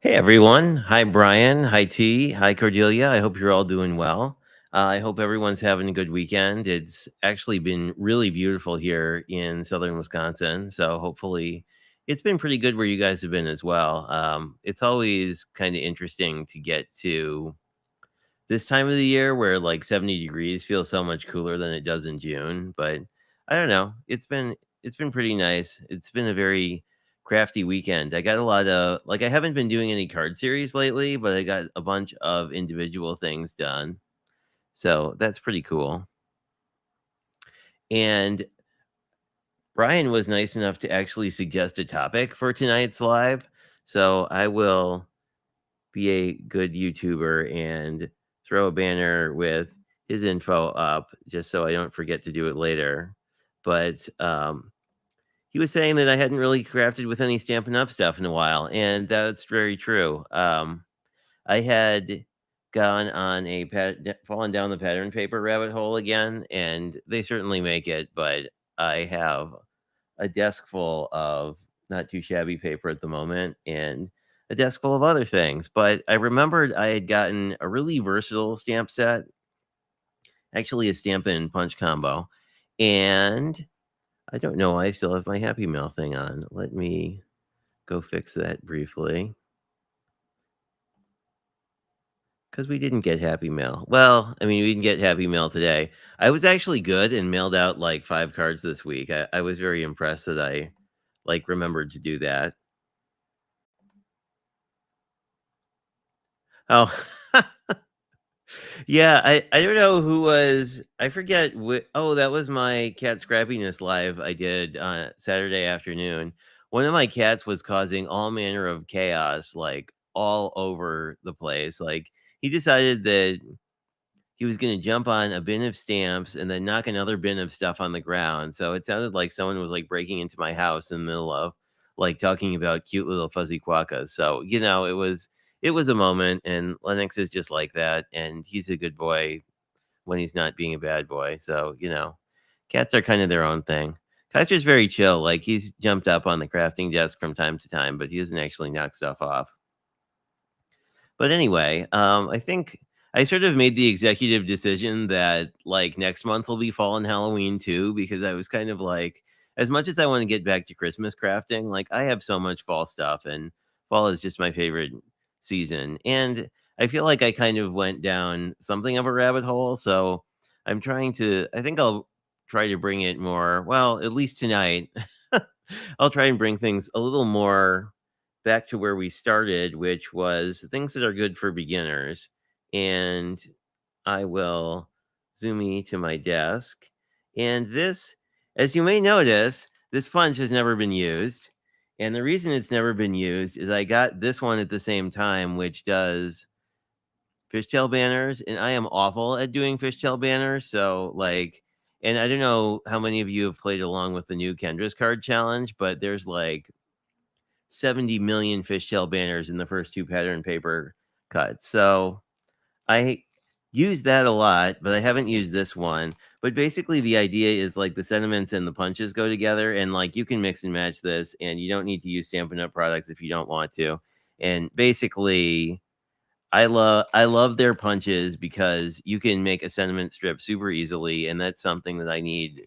Hey everyone. Hi Brian. Hi T. Hi Cordelia. I hope you're all doing well. I hope everyone's having a good weekend. It's actually been really beautiful here in southern Wisconsin. So hopefully it's been pretty good where you guys have been as well. It's always kind of interesting to get to this time of the year where like 70 degrees feels so much cooler than it does in June. But I don't know. It's been pretty nice. It's been a very crafty weekend. I got a lot of like I haven't been doing any card series lately, but I got a bunch of individual things done. So that's pretty cool. And Brian was nice enough to actually suggest a topic for tonight's live. So I will be a good YouTuber and throw a banner with his info up just so I don't forget to do it later. But he was saying that I hadn't really crafted with any Stampin' Up stuff in a while, and that's very true. I had gone on a fallen down the pattern paper rabbit hole again, and they certainly make it, but I have a desk full of not too shabby paper at the moment and a desk full of other things. But I remembered I had gotten a really versatile stamp set, actually a stamp and punch combo. And I don't know why I still have my Happy Mail thing on. Let me go fix that briefly. Because we didn't get Happy Mail. Well, I mean, we didn't get Happy Mail today. I was actually good and mailed out like 5 cards this week. I was very impressed that I like remembered to do that. Oh, yeah, I don't know who was I forget oh, that was my cat scrappiness live I did Saturday afternoon. One of my cats was causing all manner of chaos, like all over the place. Like he decided that he was gonna jump on a bin of stamps and then knock another bin of stuff on the ground. So it sounded like someone was like breaking into my house in the middle of like talking about cute little fuzzy quokkas. So, it was a moment and Lennox is just like that and he's a good boy when he's not being a bad boy. So, cats are kind of their own thing. Kaiser's very chill. Like he's jumped up on the crafting desk from time to time, but he doesn't actually knock stuff off. But anyway, I think I sort of made the executive decision that like next month will be fall and Halloween too, because I was kind of like, as much as I want to get back to Christmas crafting, like I have so much fall stuff and fall is just my favorite season. And I feel like I kind of went down something of a rabbit hole. So I think I'll try to bring it more, well, at least tonight. I'll try and bring things a little more back to where we started, which was things that are good for beginners. And I will zoom me to my desk. And this, as you may notice, this sponge has never been used. And the reason it's never been used is I got this one at the same time, which does fishtail banners. And I am awful at doing fishtail banners. So, like, and I don't know how many of you have played along with the new Kendra's card challenge, but there's like 70 million fishtail banners in the first two pattern paper cuts. So I use that a lot, but I haven't used this one. But basically, the idea is like the sentiments and the punches go together, and like you can mix and match this, and you don't need to use Stampin' Up products if you don't want to. And basically, I love their punches because you can make a sentiment strip super easily, and that's something that I need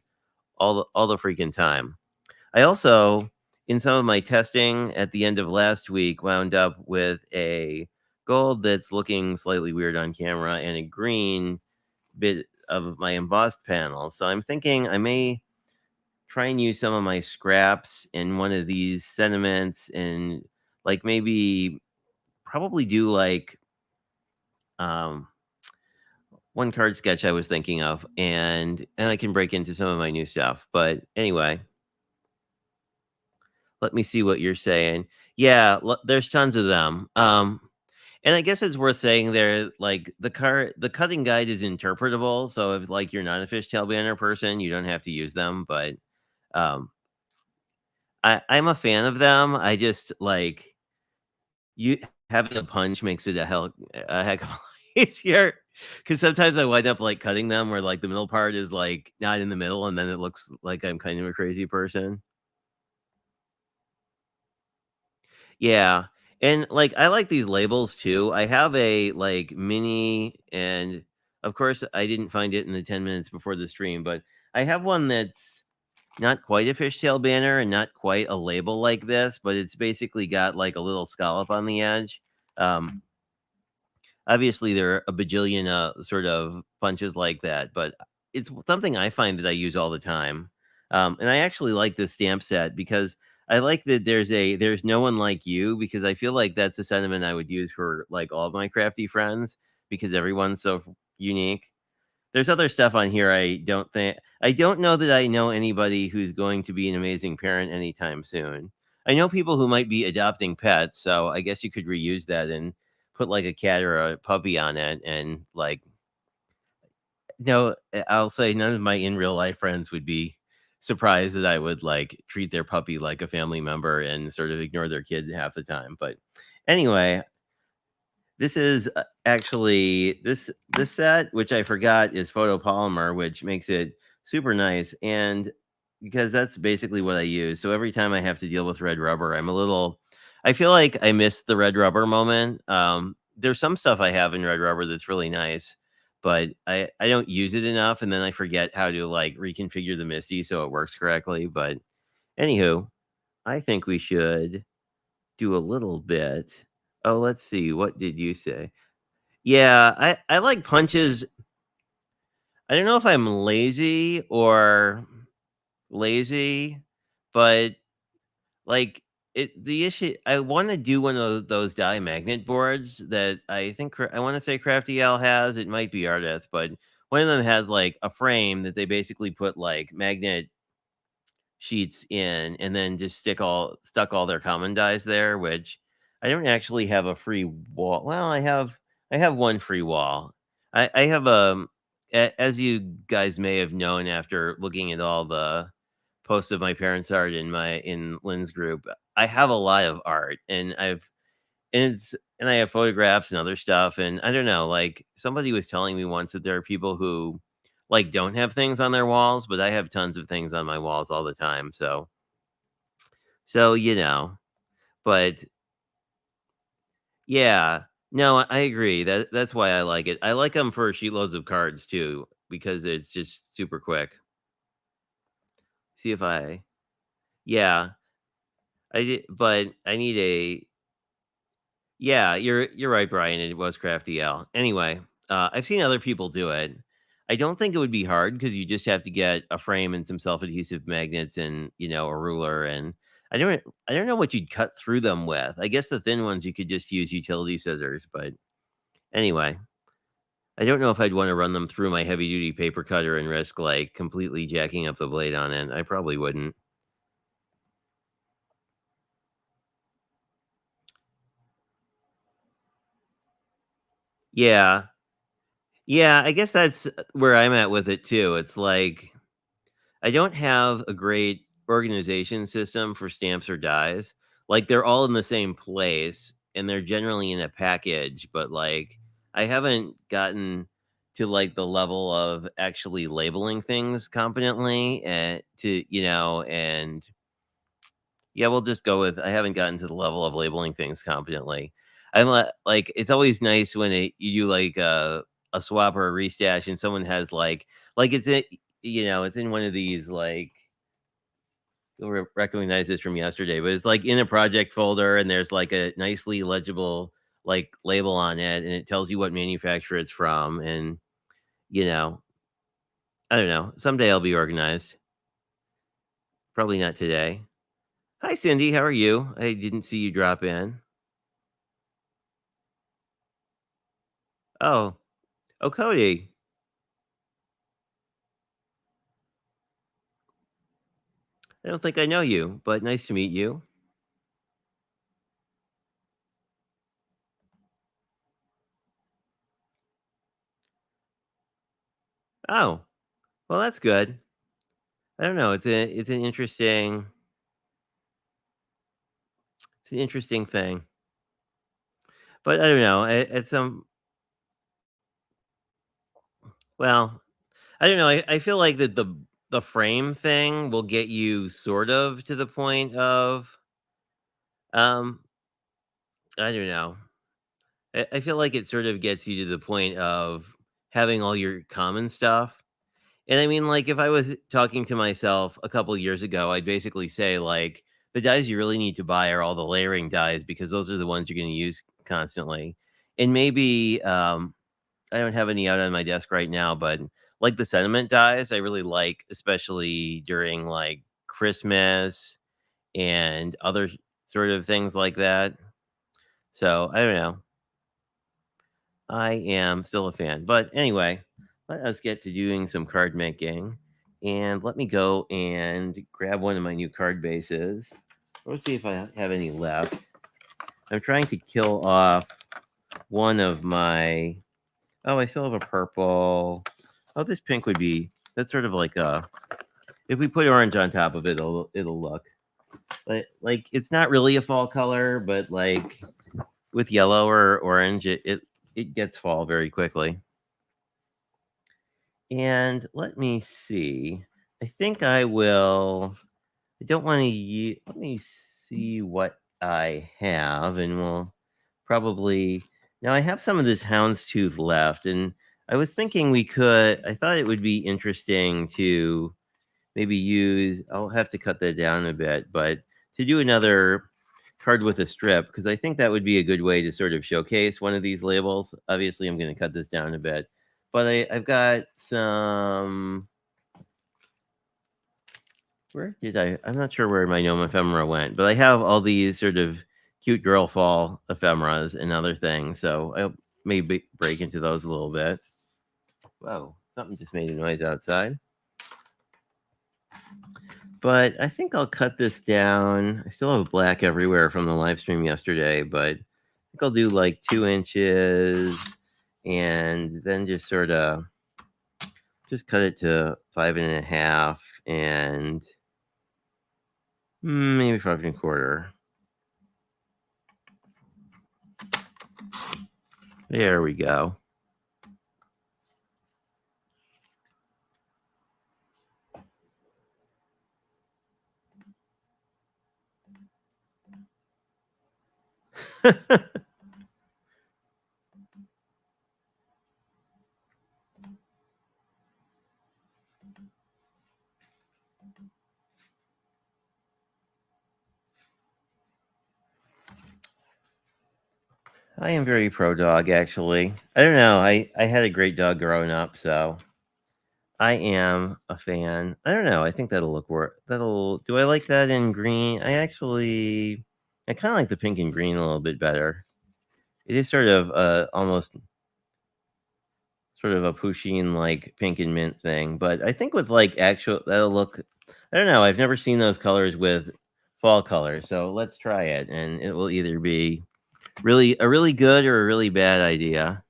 all the freaking time. I also, in some of my testing at the end of last week, wound up with a gold that's looking slightly weird on camera and a green bit of my embossed panel. So I'm thinking I may try and use some of my scraps in one of these sentiments and like maybe probably do like um one card sketch I was thinking of and I can break into some of my new stuff. But anyway, let me see what you're saying. Yeah, there's tons of them. And I guess it's worth saying there, like the cutting guide is interpretable. So if like you're not a fishtail banner person, you don't have to use them. But um, I'm a fan of them. I just like you having a punch makes it a heck of a lot easier. Because sometimes I wind up like cutting them where like the middle part is like not in the middle, and then it looks like I'm kind of a crazy person. Yeah. And, like, I like these labels too. I have a, like, mini and, of course, I didn't find it in the 10 minutes before the stream, but I have one that's not quite a fishtail banner and not quite a label like this, but it's basically got, like, a little scallop on the edge. Obviously, there are a bajillion, sort of punches like that, but it's something I find that I use all the time. And I actually like this stamp set because I like that there's no one like you because I feel like that's a sentiment I would use for like all of my crafty friends because everyone's so unique. There's other stuff on here I don't know that I know anybody who's going to be an amazing parent anytime soon. I know people who might be adopting pets, so I guess you could reuse that and put like a cat or a puppy on it and like no, I'll say none of my in real life friends would be surprised that I would like treat their puppy like a family member and sort of ignore their kid half the time. But anyway, this is, actually this set, which I forgot is photopolymer, which makes it super nice, and because that's basically what I use, so every time I have to deal with red rubber, I feel like I miss the red rubber moment. There's some stuff I have in red rubber that's really nice, but I don't use it enough, and then I forget how to, like, reconfigure the MISTI so it works correctly, but anywho, I think we should do a little bit. Oh, let's see, what did you say? Yeah, I like punches. I don't know if I'm lazy or lazy, but, like, the issue I wanna do one of those die magnet boards that I think I wanna say Crafty Al has, it might be Ardeth, but one of them has, like, a frame that they basically put, like, magnet sheets in and then just stuck all their common dies there, which I don't actually have a free wall. Well, I have one free wall. I have as you guys may have known after looking at all the posts of my parents' art in Lynn's group, I have a lot of art and I have photographs and other stuff, and I don't know, like, somebody was telling me once that there are people who, like, don't have things on their walls, but I have tons of things on my walls all the time, so, but yeah. No, I agree, that's why I like it. I like them for sheetloads of cards too, because it's just super quick. See if I Yeah, I did but I need a Yeah, you're right, Brian, it was Crafty Al. Anyway, I've seen other people do it. I don't think it would be hard because you just have to get a frame and some self-adhesive magnets and, a ruler, and I don't know what you'd cut through them with. I guess the thin ones you could just use utility scissors, but anyway, I don't know if I'd wanna run them through my heavy duty paper cutter and risk, like, completely jacking up the blade on it. I probably wouldn't. Yeah. Yeah, I guess that's where I'm at with it too. It's like I don't have a great organization system for stamps or dies. Like, they're all in the same place, and they're generally in a package, but, like, I haven't gotten to, like, the level of actually labeling things competently and and yeah, we'll just go with I haven't gotten to the level of labeling things competently. Like, it's always nice when you do, like, a swap or a restash and someone has, it's it's in one of these, like you'll recognize this from yesterday, but it's, like, in a project folder, and there's, like, a nicely legible, like, label on it, and it tells you what manufacturer it's from, and, you know, I don't know. Someday I'll be organized. Probably not today. Hi, Cindy, how are you? I didn't see you drop in. Oh. Oh, Cody. I don't think I know you, but nice to meet you. Oh, well, that's good. I don't know. It's an interesting thing, but I don't know. At some, well, I don't know. I feel like that the frame thing will get you sort of to the point um I don't know. I feel like it sort of gets you to the point of having all your common stuff. And I mean, like, if I was talking to myself a couple years ago, I'd basically say, like, the dyes you really need to buy are all the layering dyes because those are the ones you're going to use constantly. And maybe I don't have any out on my desk right now, but like the sentiment dyes, I really like, especially during like Christmas and other sort of things like that. So I don't know. I am still a fan. But anyway, let us get to doing some card making. And let me go and grab one of my new card bases. Let's see if I have any left. I'm trying to kill off one of my. Oh, I still have a purple. Oh, this pink would be. That's sort of like a. If we put orange on top of it, it'll look like it's not really a fall color, but like with yellow or orange, it gets fall very quickly. And let me see. I think I will. I don't want to. Let me see what I have, and we'll probably. Now I have some of this houndstooth left, and I was thinking we could. I thought it would be interesting to maybe use. I'll have to cut that down a bit, but to do another card with a strip, because I think that would be a good way to sort of showcase one of these labels. Obviously, I'm going to cut this down a bit, but I've got some. Where did I? I'm not sure where my gnome ephemera went, but I have all these sort of cute girl fall ephemeras and other things, so I maybe break into those a little bit. Whoa, something just made a noise outside. But I think I'll cut this down. I still have black everywhere from the live stream yesterday, but I think I'll do like 2 inches and then just sort of just cut it to 5.5 and maybe 5.25. There we go. I am very pro dog, actually. I don't know. I had a great dog growing up, so I am a fan. I don't know. I think that'll look that'll. Do I like that in green? I kind of like the pink and green a little bit better. It is sort of almost sort of a Pusheen like pink and mint thing, but I think with like actual that'll look. I don't know. I've never seen those colors with fall colors, so let's try it, and it will either be really good or a really bad idea.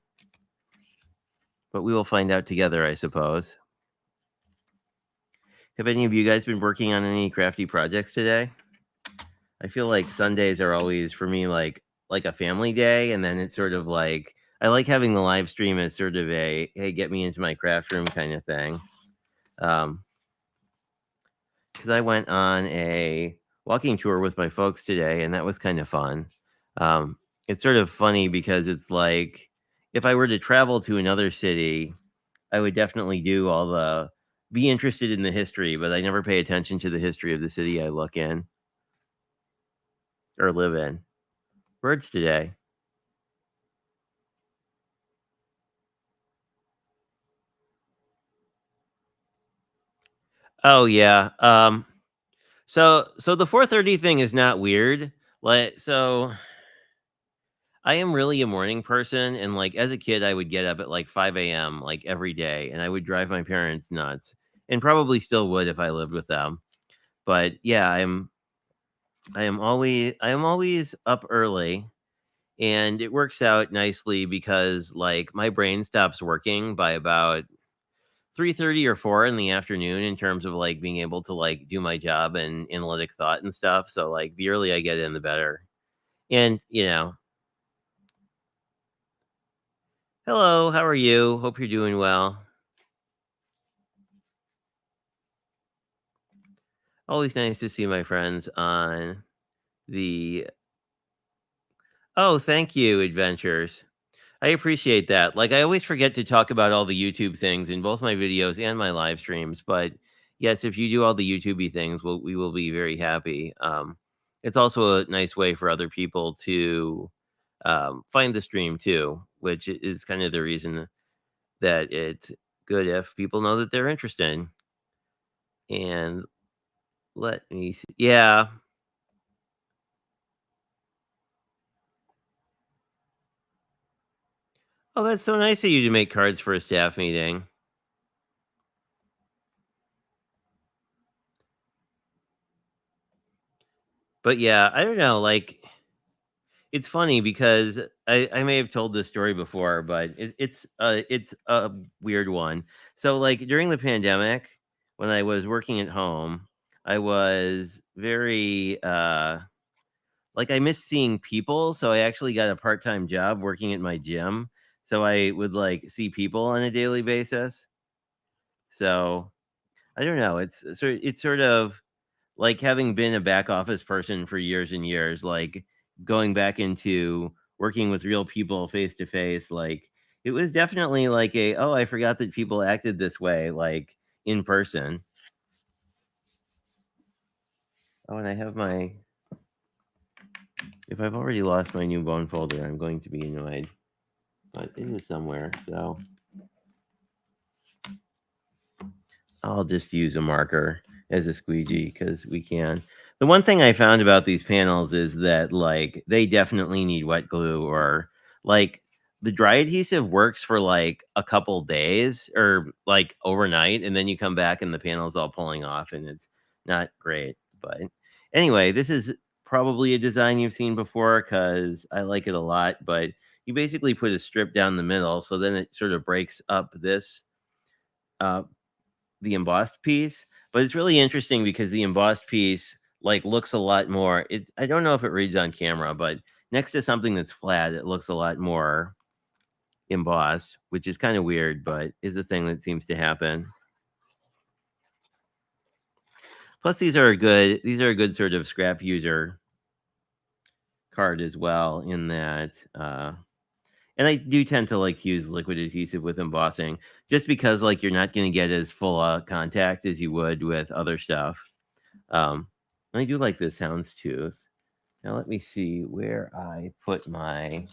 But we will find out together, I suppose. Have any of you guys been working on any crafty projects today? I feel like Sundays are always for me like a family day, and then it's sort of like I like having the live stream as sort of a hey, get me into my craft room kind of thing. Because I went on a walking tour with my folks today, and that was kind of fun. It's sort of funny because it's like if I were to travel to another city, I would definitely do all the be interested in the history, but I never pay attention to the history of the city I look in or live in. Words today. Oh yeah. So the 4:30 thing is not weird. Like so I am really a morning person and like as a kid I would get up at like 5 a.m. like every day and I would drive my parents nuts and probably still would if I lived with them. But yeah, I am always up early. And it works out nicely because, like, my brain stops working by about 3:30 or 4 in the afternoon in terms of, like, being able to, like, do my job and analytic thought and stuff, so, like, the early I get in, the better. And, "Hello, how are you? Hope you're doing well." Always nice to see my friends on the Oh, thank you, adventures. I appreciate that. Like, I always forget to talk about all the YouTube things in both my videos and my live streams, but yes, if you do all the YouTubey things, we will be very happy. It's also a nice way for other people to find the stream too, which is kind of the reason that it's good if people know that they're interested. And let me see. Yeah. Oh, that's so nice of you to make cards for a staff meeting. But yeah, I don't know. Like, it's funny because I may have told this story before, but it's a weird one. So, like, during the pandemic, when I was working at home, I was very like, I missed seeing people, so I actually got a part-time job working at my gym. So I would like see people on a daily basis. So I don't know. It's sort of like having been a back office person for years and years, like going back into working with real people face to face, like it was definitely like a, oh, I forgot that people acted this way, like in person. Oh, and I have my, if I've already lost my new bone folder, I'm going to be annoyed, but it is somewhere. So I'll just use a marker as a squeegee because we can. The one thing I found about these panels is that like they definitely need wet glue or like the dry adhesive works for like a couple days or like overnight, and then you come back and the panel's all pulling off and it's not great. But anyway, this is probably a design you've seen before because I like it a lot. But you basically put a strip down the middle, so then it sort of breaks up this uh, the embossed piece, but it's really interesting because the embossed piece like looks a lot more I don't know if it reads on camera, but next to something that's flat, it looks a lot more embossed, which is kind of weird, but is a thing that seems to happen. Plus these are a good sort of scrap user card as well in that and I do tend to like use liquid adhesive with embossing just because like you're not going to get as full contact as you would with other stuff. Um, I do like this houndstooth. Now let me see where I put my.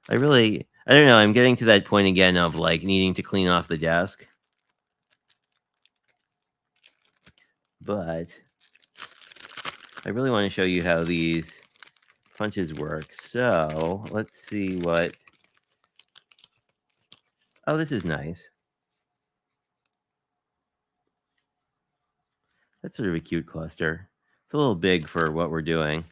I don't know. I'm getting to that point again of like needing to clean off the desk, but I really want to show you how these punches work. So let's see what. Oh, this is nice. That's sort of a cute cluster. It's a little big for what we're doing.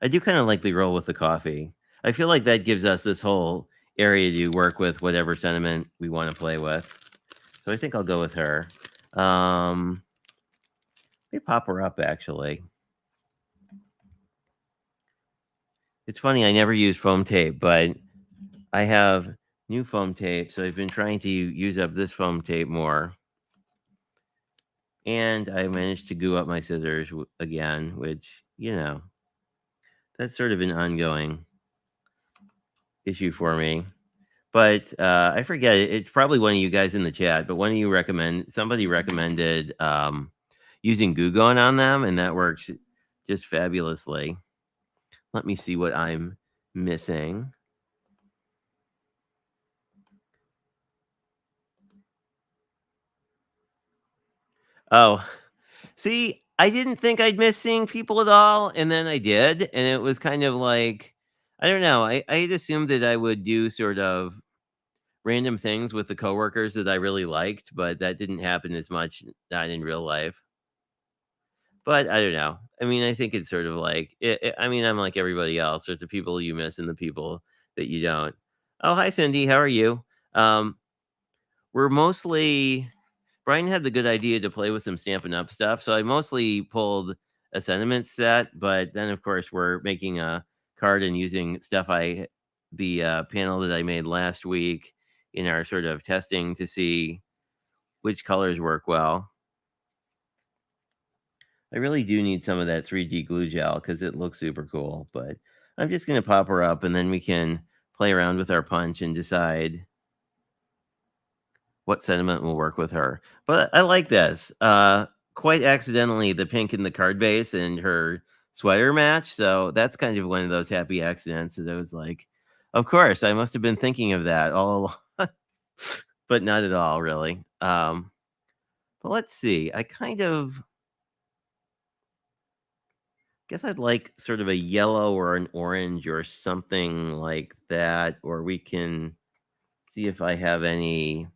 I do kind of like the roll with the coffee. I feel like that gives us this whole area to work with whatever sentiment we want to play with. So I think I'll go with her. Um, Let me pop her up actually. It's funny, I never use foam tape, but I have new foam tape, so I've been trying to use up this foam tape more. And I managed to goo up my scissors again, which, that's sort of an ongoing issue for me. But I forget it's probably one of you guys in the chat, but somebody recommended using Goo Gone on them, and that works just fabulously. Let me see what I'm missing. Oh, see, I didn't think I'd miss seeing people at all, and then I did, and it was kind of like, I don't know. I had assumed that I would do sort of random things with the coworkers that I really liked, but that didn't happen as much, not in real life. But I don't know. I mean, I think it's sort of like, I mean, I'm like everybody else. There's the people you miss and the people that you don't. Oh, hi, Cindy. How are you? Um, we're mostly Brian had the good idea to play with some Stampin' Up stuff, so I mostly pulled a sentiment set, but then, of course, we're making a card and using the, panel that I made last week in our sort of testing to see which colors work well. I really do need some of that 3D glue gel because it looks super cool, but I'm just gonna pop her up, and then we can play around with our punch and decide what sentiment will work with her. But I like this. Quite accidentally, the pink in the card base and her sweater match, so that's kind of one of those happy accidents that I was like, "Of course, I must have been thinking of that all along," but not at all, really. But let's see. I kind of guess I'd like sort of a yellow or an orange or something like that, or we can see if I have any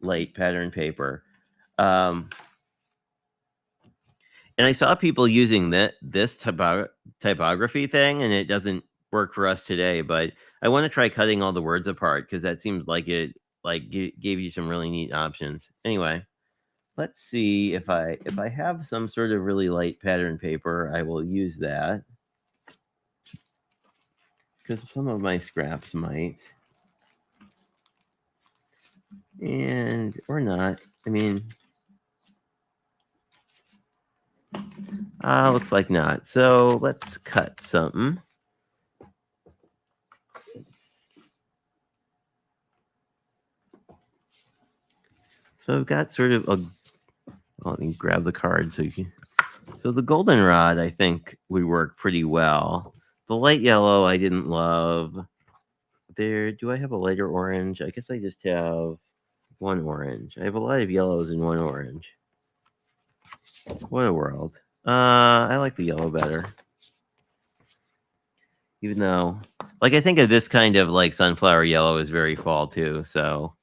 light pattern paper. Um, and I saw people using this typography thing, and it doesn't work for us today. But I want to try cutting all the words apart because that seemed like it gave you some really neat options. Anyway, let's see if I have some sort of really light pattern paper, I will use that because some of my scraps might, and or not. I mean, looks like not. So let's cut something. So I've got sort of a. Well, let me grab the card so you can. So the goldenrod, I think, would work pretty well. The light yellow, I didn't love. There, do I have a lighter orange? I guess I just have one orange. I have a lot of yellows and one orange. What a world. I like the yellow better. Even though, like, I think of this kind of like sunflower yellow is very fall too. So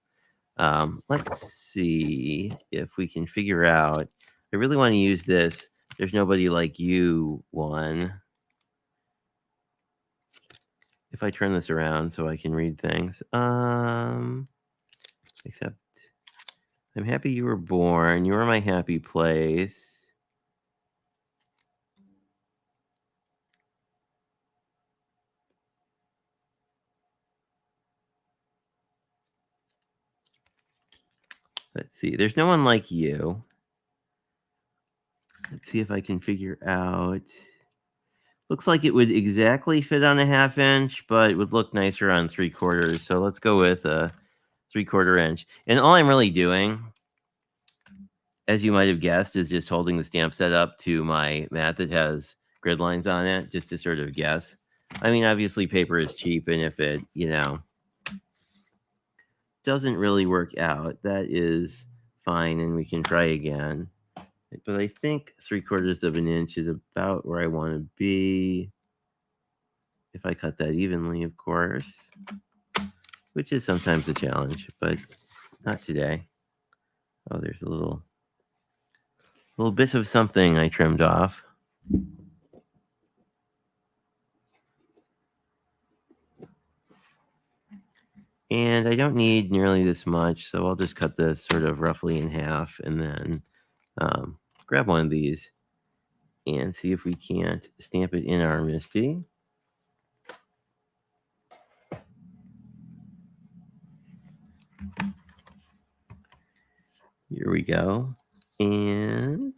let's see if we can figure out. I really want to use this. There's nobody like you one. If I turn this around so I can read things. Except I'm happy you were born. You are my happy place. Let's see. There's no one like you. Let's see if I can figure out. Looks like it would exactly fit on a 1/2 inch, but it would look nicer on 3/4. So let's go with a 3/4 inch. And all I'm really doing, as you might have guessed, is just holding the stamp set up to my mat that has grid lines on it, just to sort of guess. I mean, obviously paper is cheap, and if it, doesn't really work out, that is fine, and we can try again. But I think 3/4 of an inch is about where I want to be. If I cut that evenly, of course, which is sometimes a challenge, but not today. Oh, there's a little bit of something I trimmed off. And I don't need nearly this much, so I'll just cut this sort of roughly in half and then grab one of these and see if we can't stamp it in our MISTI. Here we go. And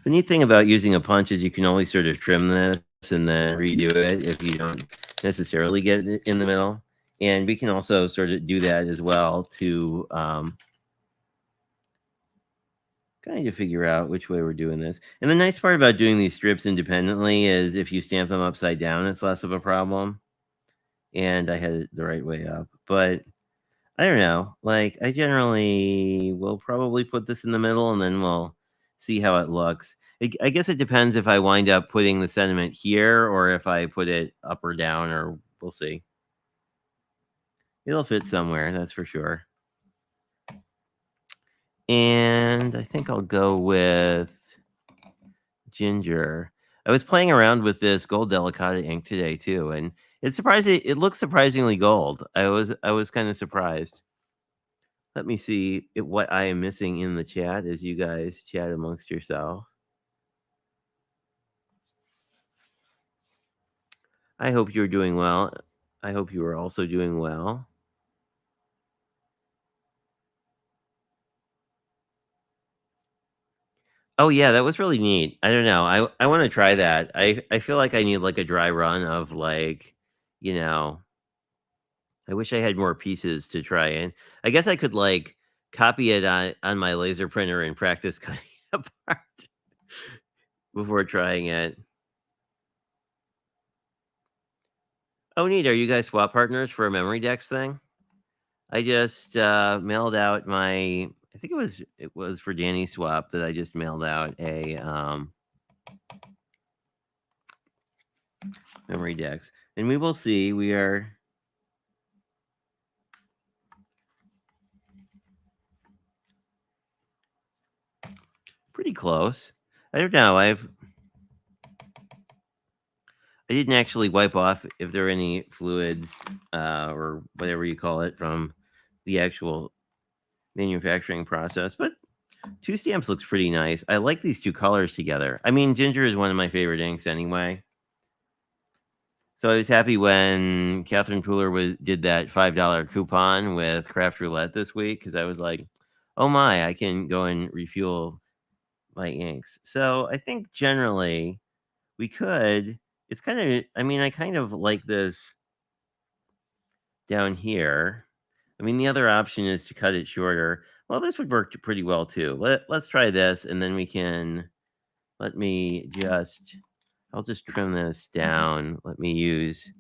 the neat thing about using a punch is you can always sort of trim this and then redo it if you don't necessarily get it in the middle. And we can also sort of do that as well to kind of figure out which way we're doing this. And the nice part about doing these strips independently is if you stamp them upside down, it's less of a problem. And I had it the right way up. But I don't know. Like, I generally will probably put this in the middle and then we'll see how it looks. I guess it depends if I wind up putting the sentiment here or if I put it up or down, or we'll see. It'll fit somewhere, that's for sure. And I think I'll go with ginger. I was playing around with this gold delicata ink today too, and it's surprising. It looks surprisingly gold. I was kind of surprised. Let me see what I am missing in the chat as you guys chat amongst yourself. I hope you're doing well. I hope you are also doing well. Oh, yeah, that was really neat. I don't know. I wanna try that. I feel like I need, like, a dry run of, like, you know I wish I had more pieces to try and I guess I could, like, copy it on my laser printer and practice cutting it apart before trying it. Oh, neat. Are you guys swap partners for a memory decks thing? I just, mailed out my I think it was for Danny Swap that I just mailed out a, memory decks, and we will see. We are pretty close. I don't know. I didn't actually wipe off if there are any fluids, or whatever you call it from the actual manufacturing process, but 2 stamps looks pretty nice. I like these 2 colors together. I mean, ginger is one of my favorite inks anyway. So I was happy when Catherine Pooler did that $5 coupon with Craft Roulette this week because I was like, "Oh my, I can go and refuel my inks." So I think generally we could it's kinda I mean, I kind of like this down here. I mean, the other option is to cut it shorter. Well, this would work pretty well too. Let's try this, and then we can let me just I'll just trim this down. Let me use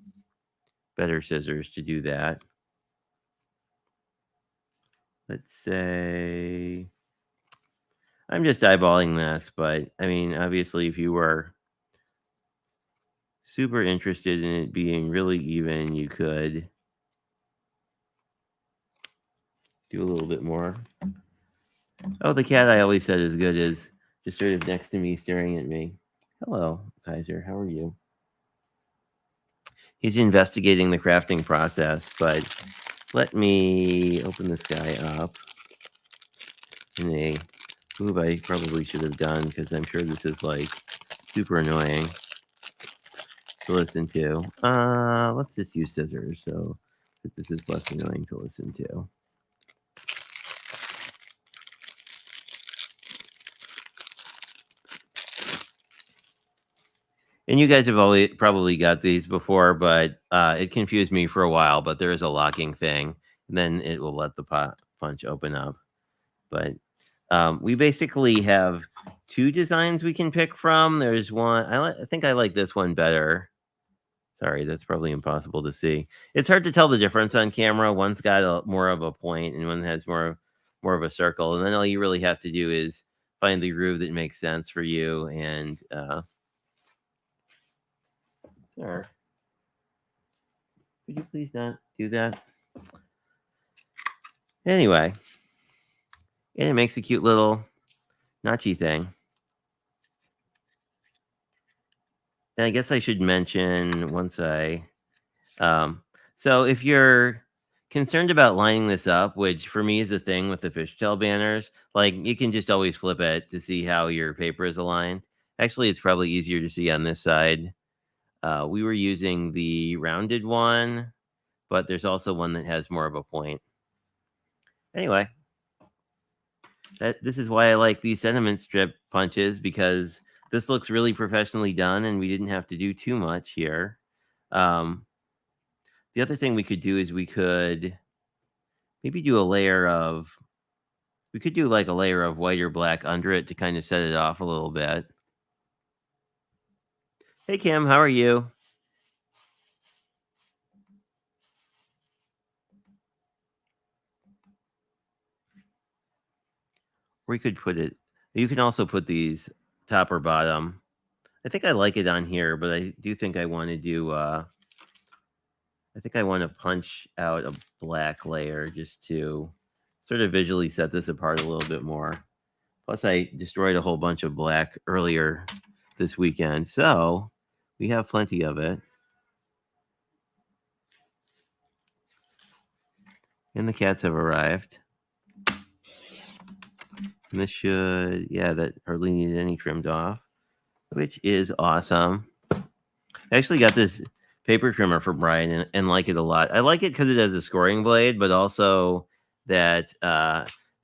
better scissors to do that. Let's say I'm just eyeballing this, but I mean, obviously, if you were super interested in it being really even, you could do a little bit more. Oh, the cat I always said is good as just sort of next to me staring at me. Hello, Kaiser. How are you? He's investigating the crafting process, but let me open this guy up in a move I probably should have done because I'm sure this is like super annoying to listen to. Let's just use scissors so that this is less annoying to listen to. And you guys have always probably got these before, but it confused me for a while. But there is a locking thing, and then it will let the punch open up. But we basically have 2 designs we can pick from. There's one I think I like this one better. Sorry, that's probably impossible to see. It's hard to tell the difference on camera. One's got more of a point, and one has more of a circle. And then all you really have to do is find the groove that makes sense for you. And sure, could you please not do that? Anyway, and it makes a cute little notchy thing. And I guess I should mention once um, so if you're concerned about lining this up, which for me is a thing with the fishtail banners, like you can just always flip it to see how your paper is aligned. Actually, it's probably easier to see on this side. We were using the rounded one, but there's also one that has more of a point. Anyway, this is why I like these sentiment strip punches because this looks really professionally done and we didn't have to do too much here. Um, the other thing we could do is we could maybe do a layer of we could do like a layer of white or black under it to kind of set it off a little bit. Hey Kim, how are you? We could put it you can also put these top or bottom. I think I like it on here, but I do think I want to do I think I want to punch out a black layer just to sort of visually set this apart a little bit more. Plus I destroyed a whole bunch of black earlier this weekend. So, we have plenty of it. And the cats have arrived. And this should, yeah, that hardly needed any trimmed off, which is awesome. I actually got this paper trimmer for Brian and like it a lot. I like it because it has a scoring blade, but also that,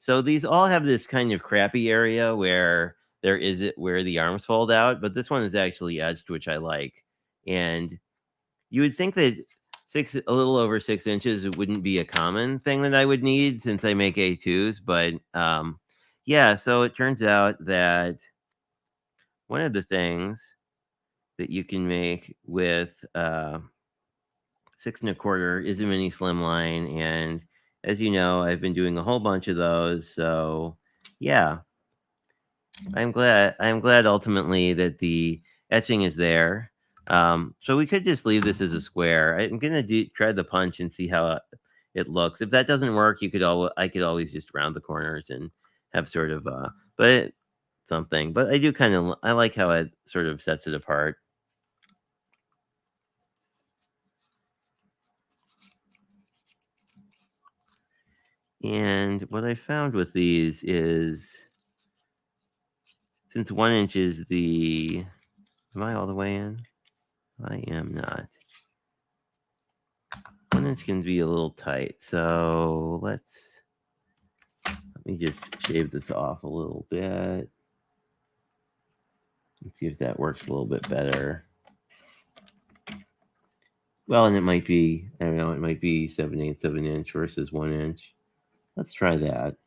so these all have this kind of crappy area where there is it where the arms fold out, but this one is actually etched, which I like. And you would think that a little over 6 inches wouldn't be a common thing that I would need since I make A2s, but yeah. So it turns out that one of the things that you can make with 6 1/4 is a mini slimline, and as you know, I've been doing a whole bunch of those. So yeah, I'm glad ultimately that the etching is there. So we could just leave this as a square. I'm gonna try the punch and see how it looks. If that doesn't work, I could always just round the corners and have sort of but something. But I do kind of I like how it sort of sets it apart. And what I found with these is, since 1 inch is the, am I all the way in? I am not. 1 inch can be a little tight. So let me just shave this off a little bit. Let's see if that works a little bit better. Well, and it might be, I don't know, it might be 7/8 of an inch versus 1 inch. Let's try that.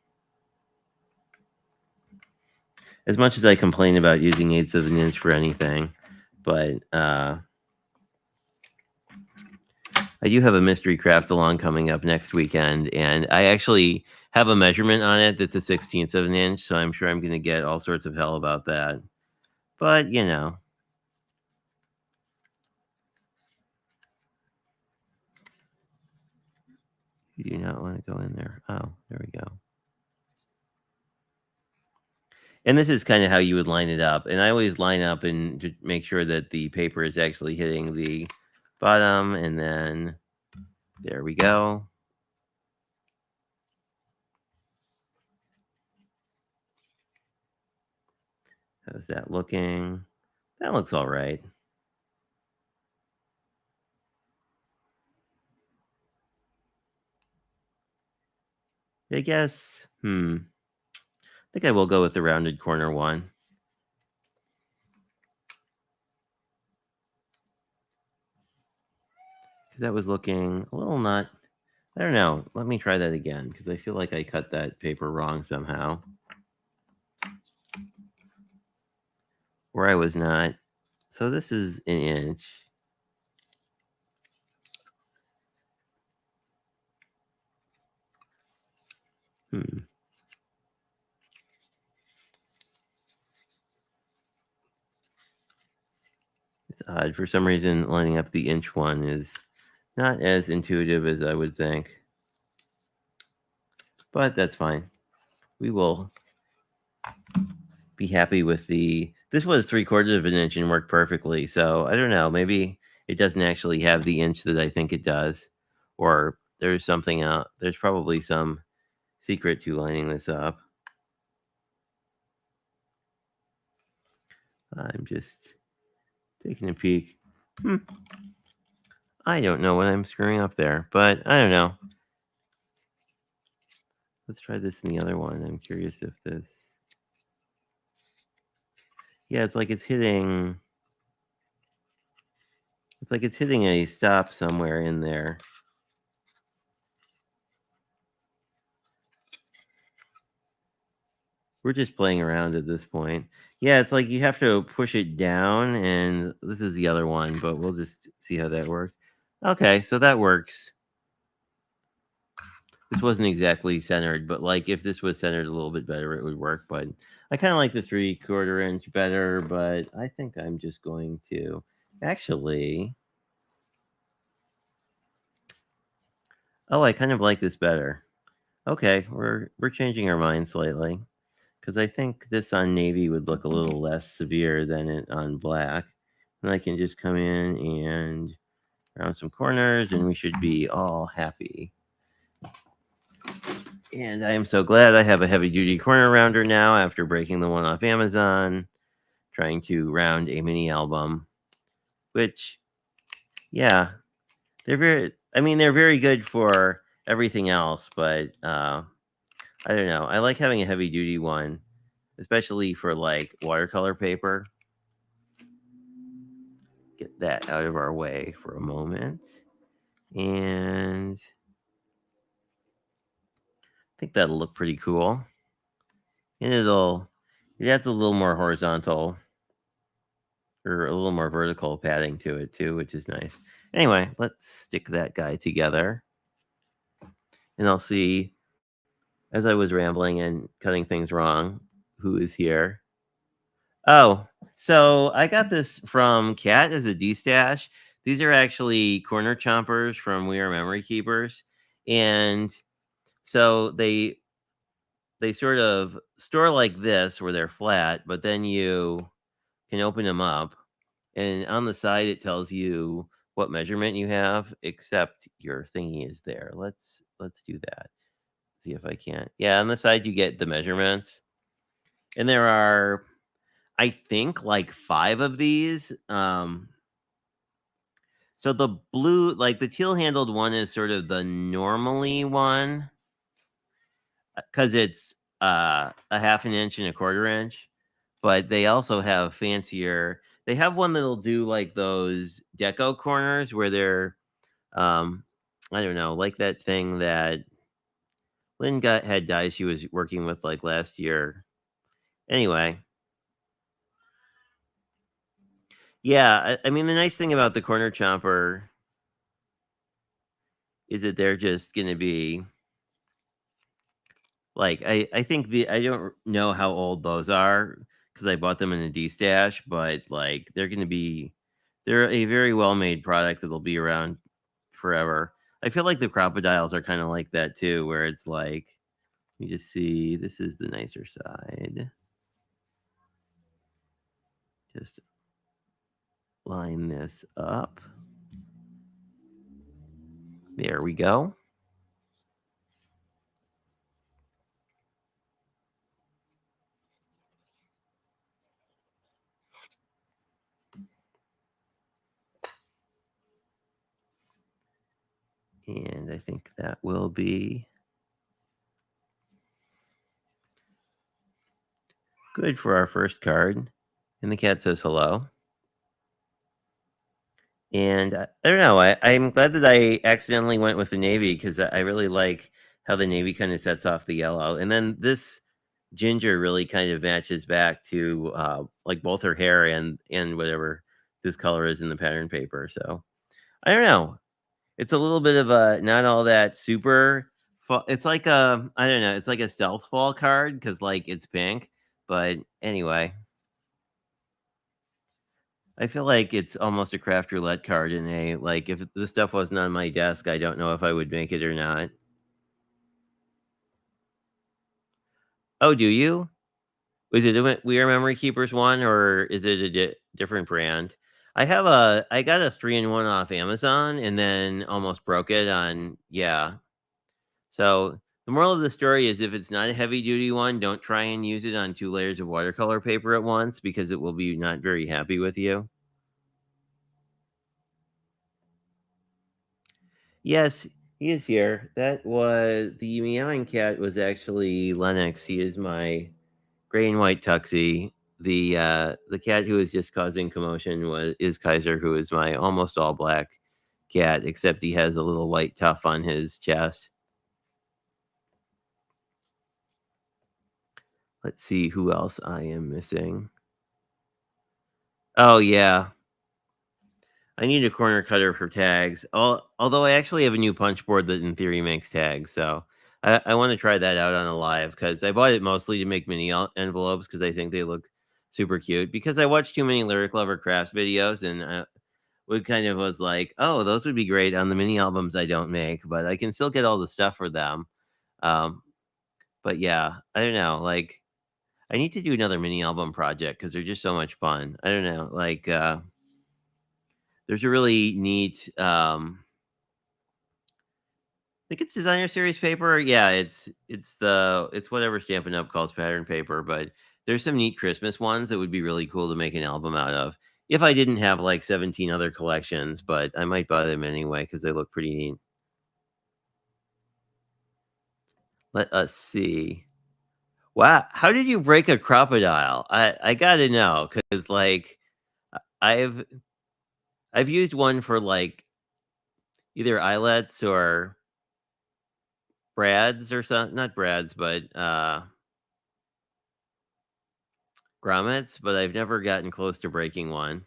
As much as I complain about using 1/8 of an inch for anything, but I do have a mystery craft along coming up next weekend, and I actually have a measurement on it that's a 1/16 of an inch, so I'm sure I'm going to get all sorts of hell about that. But, you know. You do not want to go in there. Oh, there we go. And this is kind of how you would line it up. And I always line up and to make sure that the paper is actually hitting the bottom, and then there we go. How's that looking? That looks all right. I guess, I think I will go with the rounded corner one. Because that was looking a little not, I don't know. Let me try that again, because I feel like I cut that paper wrong somehow. Or I was not. So this is an inch. It's odd. For some reason, lining up the inch one is not as intuitive as I would think. But that's fine. We will be happy with this was 3/4 of an inch and worked perfectly. So I don't know. Maybe it doesn't actually have the inch that I think it does. Or there's something out. There's probably some secret to lining this up. I'm just taking a peek. I don't know what I'm screwing up there, but I don't know. Let's try this in the other one. I'm curious if this. Yeah, it's like it's hitting a stop somewhere in there. We're just playing around at this point. Yeah, it's like you have to push it down, and this is the other one, but we'll just see how that works. Okay, so that works. This wasn't exactly centered, but like if this was centered a little bit better, it would work. But I kind of like the 3/4 inch better, but I think I'm just going to actually. Oh, I kind of like this better. Okay, we're changing our mind slightly, because I think this on navy would look a little less severe than it on black. And I can just come in and round some corners, and we should be all happy. And I am so glad I have a heavy duty corner rounder now after breaking the one off Amazon, trying to round a mini album, which, yeah, they're very good for everything else, but I don't know. I like having a heavy duty one. especially for like watercolor paper. Get that out of our way for a moment. And I think that'll look pretty cool. And it adds a little more horizontal or a little more vertical padding to it too, which is nice. Anyway, let's stick that guy together. And I'll see, as I was rambling and cutting things wrong, who is here. Oh, so I got this from Cat as a D-stash. These are actually corner chompers from We Are Memory Keepers. And so they sort of store like this where they're flat, but then you can open them up, and on the side it tells you what measurement you have, except your thingy is there. Let's do that. See if I can. Yeah, on the side you get the measurements. And there are, I think, like 5 of these. So the blue, like the teal handled one is sort of the normally one because it's a half an inch and a quarter inch. But they also have fancier. They have one that'll do like those deco corners where they're, um, I don't know, like that thing that Lynn had dyes she was working with like last year. Anyway, yeah, I mean the nice thing about the corner chomper is that they're just going to be like, I think I don't know how old those are because I bought them in a D stash, but like they're a very well made product that'll be around forever. I feel like the crocodiles are kind of like that too, where it's like, you just see, this is the nicer side. Just line this up. There we go. And I think that will be good for our first card. And the cat says hello. And I don't know. I'm glad that I accidentally went with the navy because I really like how the navy kind of sets off the yellow. And then this ginger really kind of matches back to like both her hair and whatever this color is in the pattern paper. So I don't know. It's a little bit of a not all that super. It's like a, I don't know. It's like a stealth fall card because like it's pink. But anyway, I feel like it's almost a craft roulette card in a, like, if this stuff wasn't on my desk, I don't know if I would make it or not. Oh, do you? Was it a We Are Memory Keepers one, or is it a different brand? I got a 3-in-1 off Amazon and then almost broke it on, yeah. So the moral of the story is if it's not a heavy duty one, don't try and use it on 2 layers of watercolor paper at once because it will be not very happy with you. Yes, he is here. That was the meowing cat was actually Lennox. He is my gray and white tuxie. The cat who is just causing commotion is Kaiser, who is my almost all black cat, except he has a little white tuff on his chest. Let's see who else I am missing. Oh yeah, I need a corner cutter for tags. Although I actually have a new punch board that in theory makes tags, so I want to try that out on a live because I bought it mostly to make mini envelopes because I think they look super cute. Because I watched too many Lyric Lover Crafts videos and would kind of was like, oh, those would be great on the mini albums I don't make, but I can still get all the stuff for them. Um, but yeah, I don't know. Like, I need to do another mini album project because they're just so much fun. I don't know. Like, there's a really neat, I think it's designer series paper. Yeah, it's whatever Stampin' Up calls pattern paper, but there's some neat Christmas ones that would be really cool to make an album out of. If I didn't have like 17 other collections, but I might buy them anyway because they look pretty neat. Let us see. Wow, how did you break a crocodile? I gotta know, cause like, I've I've used one for, like, either eyelets or brads or not brads, but, grommets, but I've never gotten close to breaking one.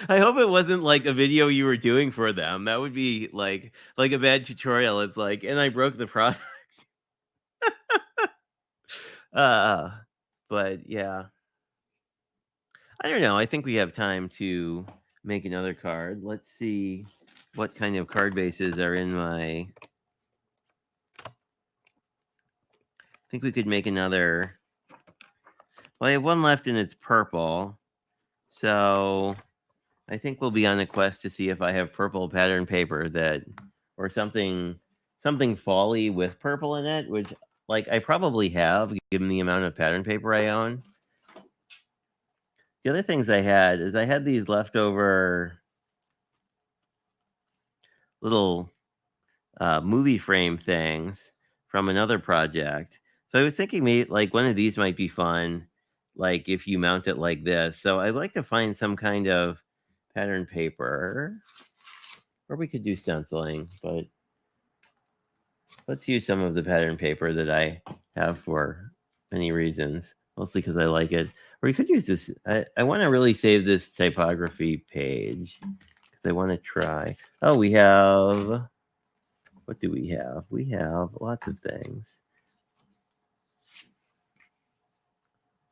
I hope it wasn't, like, a video you were doing for them. That would be, like a bad tutorial. It's like, "And I broke the product." Uh, but yeah. I don't know. I think we have time to make another card. Let's see what kind of card bases are in my. I think we could make another. Well, I have one left and it's purple. So I think we'll be on a quest to see if I have purple pattern paper or something folly with purple in it, which like I probably have given the amount of pattern paper I own. The other things I had is I had these leftover little movie frame things from another project. So I was thinking maybe like one of these might be fun, like if you mount it like this. So I'd like to find some kind of pattern paper, or we could do stenciling, but let's use some of the pattern paper that I have for many reasons, mostly because I like it. Or we could use this. I want to really save this typography page because I want to try. Oh, we have. What do we have? We have lots of things.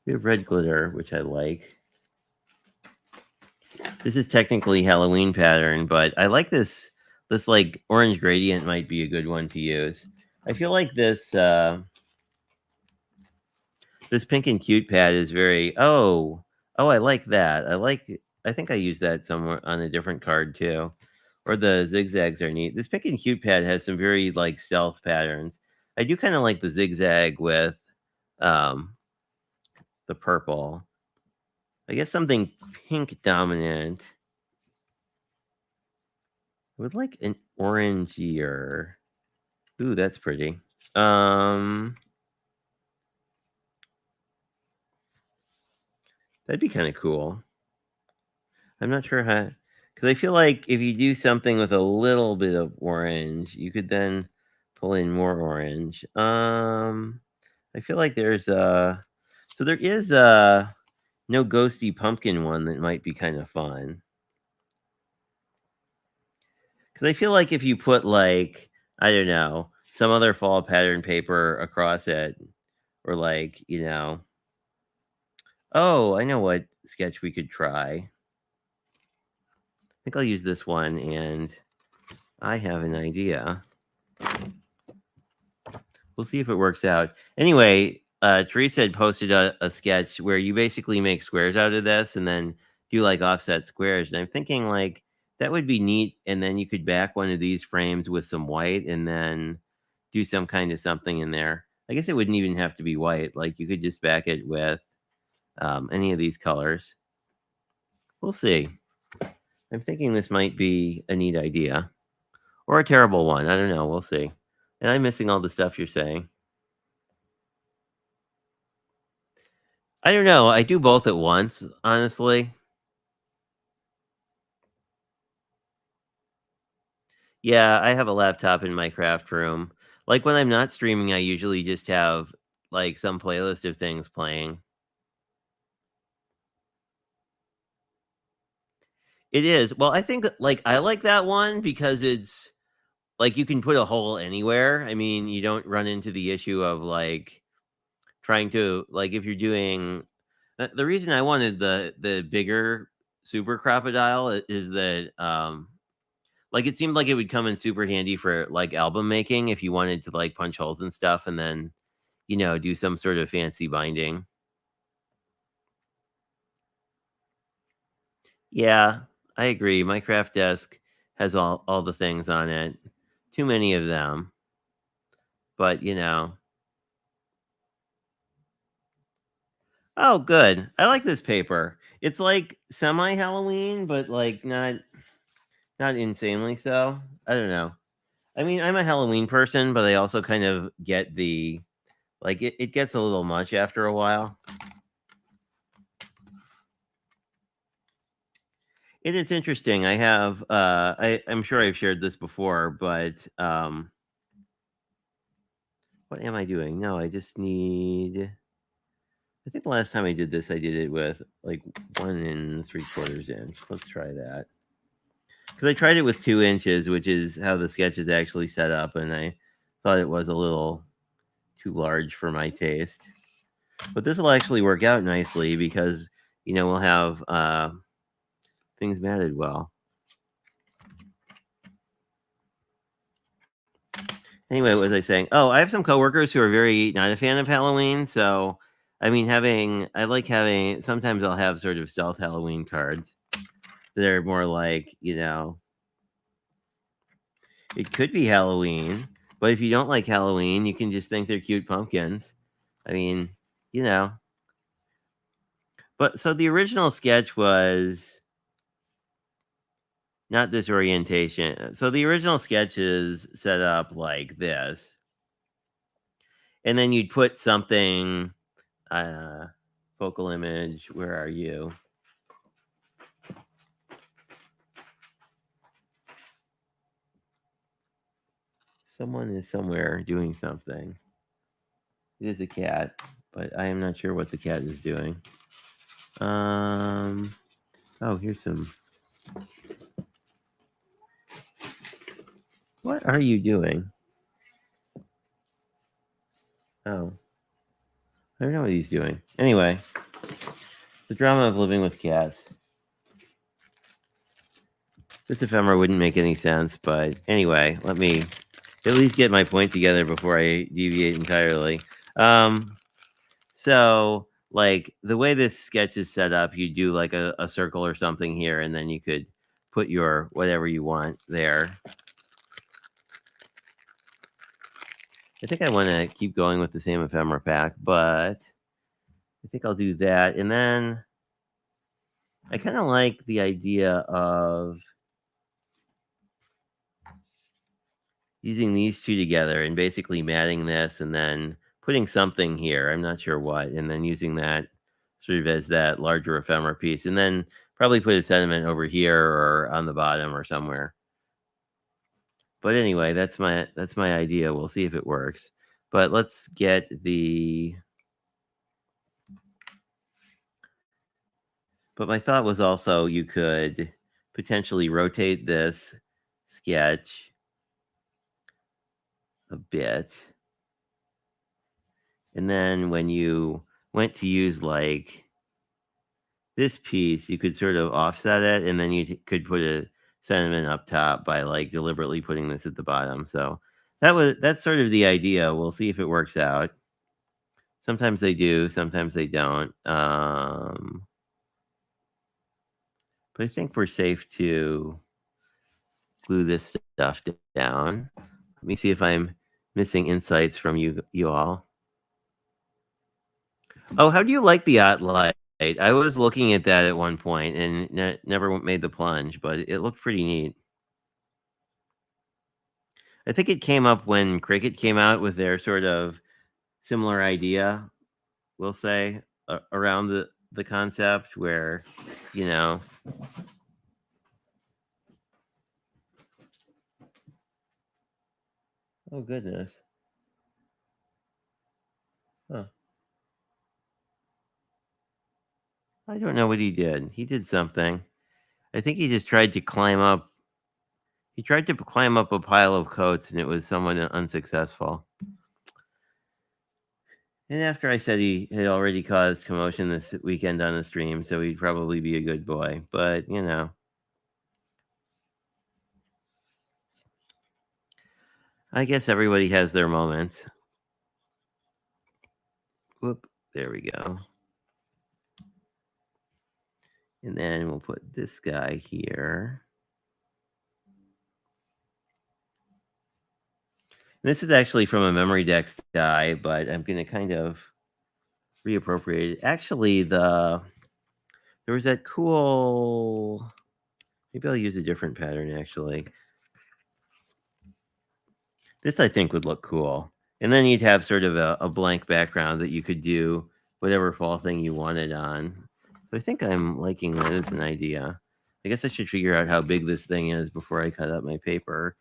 We have red glitter, which I like. This is technically Halloween pattern, but I like this. This like orange gradient might be a good one to use. I feel like this pink and cute pad is very I like that. I think I used that somewhere on a different card too. Or the zigzags are neat. This pink and cute pad has some very like stealth patterns. I do kind of like the zigzag with um the purple. I guess something pink dominant. I would like an orangier. Ooh, that's pretty. Um, that'd be kind of cool. I'm not sure how, because I feel like if you do something with a little bit of orange, you could then pull in more orange. I feel like there is a no ghosty pumpkin one that might be kind of fun. Because I feel like if you put like I don't know some other fall pattern paper across it, or like oh, I know what sketch we could try. I think I'll use this one, and I have an idea. We'll see if it works out. Anyway, Teresa had posted a sketch where you basically make squares out of this and then do like offset squares. And I'm thinking like that would be neat. And then you could back one of these frames with some white and then do some kind of something in there. I guess it wouldn't even have to be white. Like you could just back it with any of these colors. We'll see. I'm thinking this might be a neat idea or a terrible one. I don't know. We'll see. And I'm missing all the stuff you're saying. I don't know. I do both at once, honestly. Yeah, I have a laptop in my craft room. Like when I'm not streaming, I usually just have like some playlist of things playing. It is. Well, I think like I like that one because it's like you can put a hole anywhere. I mean, you don't run into the issue of like trying to like if you're doing the reason I wanted the bigger super crocodile is that like, it seemed like it would come in super handy for, like, album making if you wanted to, like, punch holes and stuff and then, do some sort of fancy binding. Yeah, I agree. My craft desk has all the things on it. Too many of them, but, Oh, good. I like this paper. It's, like, semi-Halloween, but, like, not Not insanely so. I don't know. I mean, I'm a Halloween person, but I also kind of get the like it gets a little much after a while. And it's interesting. I have I'm sure I've shared this before, but what am I doing? No, I just need I think the last time I did this, I did it with like 1 3/4 inch. Let's try that. Because I tried it with 2 inches, which is how the sketch is actually set up, and I thought it was a little too large for my taste. But this will actually work out nicely because we'll have things matted well. Anyway, what was I saying? Oh, I have some coworkers who are very not a fan of Halloween. So, I mean, I like having. Sometimes I'll have sort of stealth Halloween cards that are more like it could be Halloween, but if you don't like Halloween, you can just think they're cute pumpkins. I mean, you know. But so the original sketch was not this orientation. So the original sketch is set up like this. And then you'd put something focal image, where are you? Someone is somewhere doing something. It is a cat, but I am not sure what the cat is doing. Oh, here's some. What are you doing? Oh, I don't know what he's doing. Anyway, the drama of living with cats. This ephemera wouldn't make any sense, but anyway, let me at least get my point together before I deviate entirely. So, like the way this sketch is set up, you do like a circle or something here, and then you could put your whatever you want there. I think I want to keep going with the same ephemera pack, but I think I'll do that. And then I kind of like the idea of using these two together and basically matting this and then putting something here. I'm not sure what, and then using that sort of as that larger ephemera piece, and then probably put a sentiment over here or on the bottom or somewhere. But anyway, that's my idea. We'll see if it works. But let's get the. But my thought was also you could potentially rotate this sketch a bit. And then when you went to use like this piece, you could sort of offset it, and then you could put a sentiment up top by like deliberately putting this at the bottom. So that's sort of the idea. We'll see if it works out. Sometimes they do, sometimes they don't. But I think we're safe to glue this stuff down. Let me see if I'm missing insights from you all. Oh, how do you like the light? I was looking at that at one point and never made the plunge, but it looked pretty neat. I think it came up when Cricket came out with their sort of similar idea, we'll say, around the concept where, you know. Oh goodness. Huh. I don't know what he did. He did something. I think he just tried to climb up. He tried to climb up a pile of coats, and it was somewhat unsuccessful. And after I said he had already caused commotion this weekend on the stream, so he'd probably be a good boy. But, I guess everybody has their moments. Whoop, there we go. And then we'll put this guy here. And this is actually from a Memory Dex die, but I'm going to kind of reappropriate it. Actually, there was that cool Maybe I'll use a different pattern, actually. This, I think, would look cool. And then you'd have sort of a blank background that you could do whatever fall thing you wanted on. So I think I'm liking that as an idea. I guess I should figure out how big this thing is before I cut up my paper.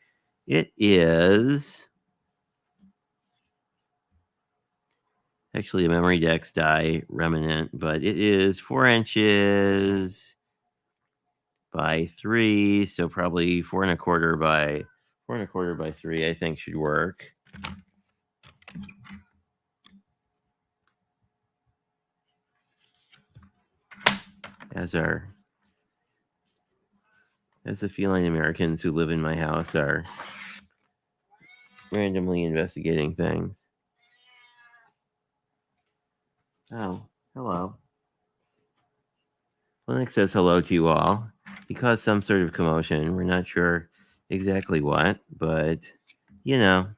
It is actually a Memory Dex die remnant, but it is 4 inches by 3, so probably 4 1/4 by 3, I think should work. As the feline Americans who live in my house are randomly investigating things. Oh, hello. Linux says hello to you all. He caused some sort of commotion. We're not sure exactly what, but you know,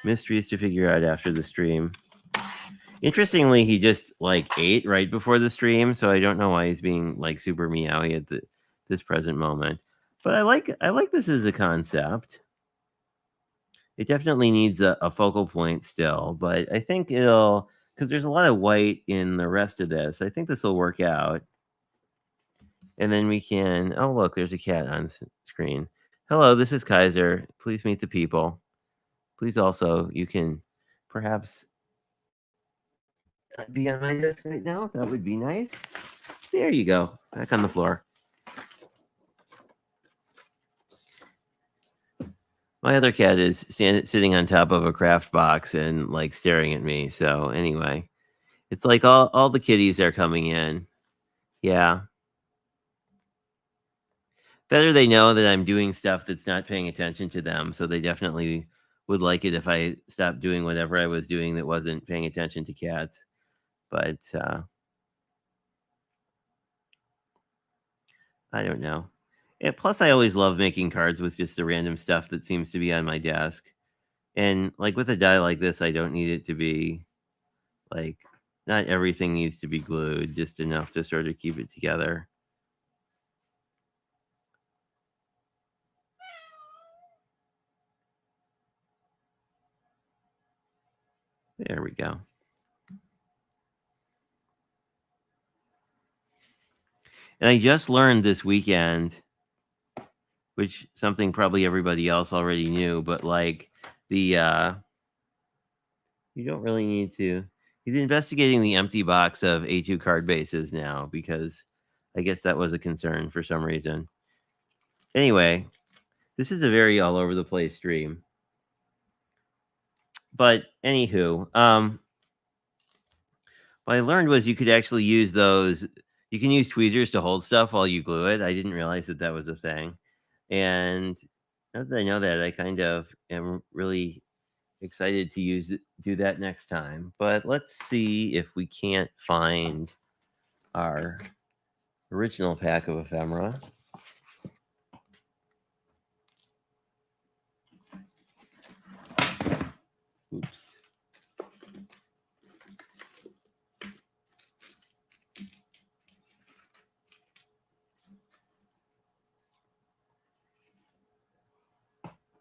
mysteries to figure out after the stream. Interestingly, he just ate right before the stream, so I don't know why he's being super meowy at this present moment. But I like this as a concept. It definitely needs a focal point still, but I think it'll, because there's a lot of white in the rest of this. I think this will work out. And then we can, oh, look, there's a cat on screen. Hello, this is Kaiser. Please meet the people. Please also, you can perhaps be on my desk right now. That would be nice. There you go. Back on the floor. My other cat is sitting on top of a craft box and staring at me. So anyway, it's like all the kitties are coming in. Yeah. Better they know that I'm doing stuff that's not paying attention to them, so they definitely would like it if I stopped doing whatever I was doing that wasn't paying attention to cats. But I don't know. And plus, I always love making cards with just the random stuff that seems to be on my desk. And with a die like this, I don't need it to be not everything needs to be glued, just enough to sort of keep it together. There we go. And I just learned this weekend, which something probably everybody else already knew, but the you don't really need to. He's investigating the empty box of A2 card bases now because I guess that was a concern for some reason. Anyway, this is a very all over the place stream. But anywho, what I learned was you could actually use those. You can use tweezers to hold stuff while you glue it. I didn't realize that was a thing. And now that I know that, I kind of am really excited to do that next time. But let's see if we can't find our original pack of ephemera. Oops.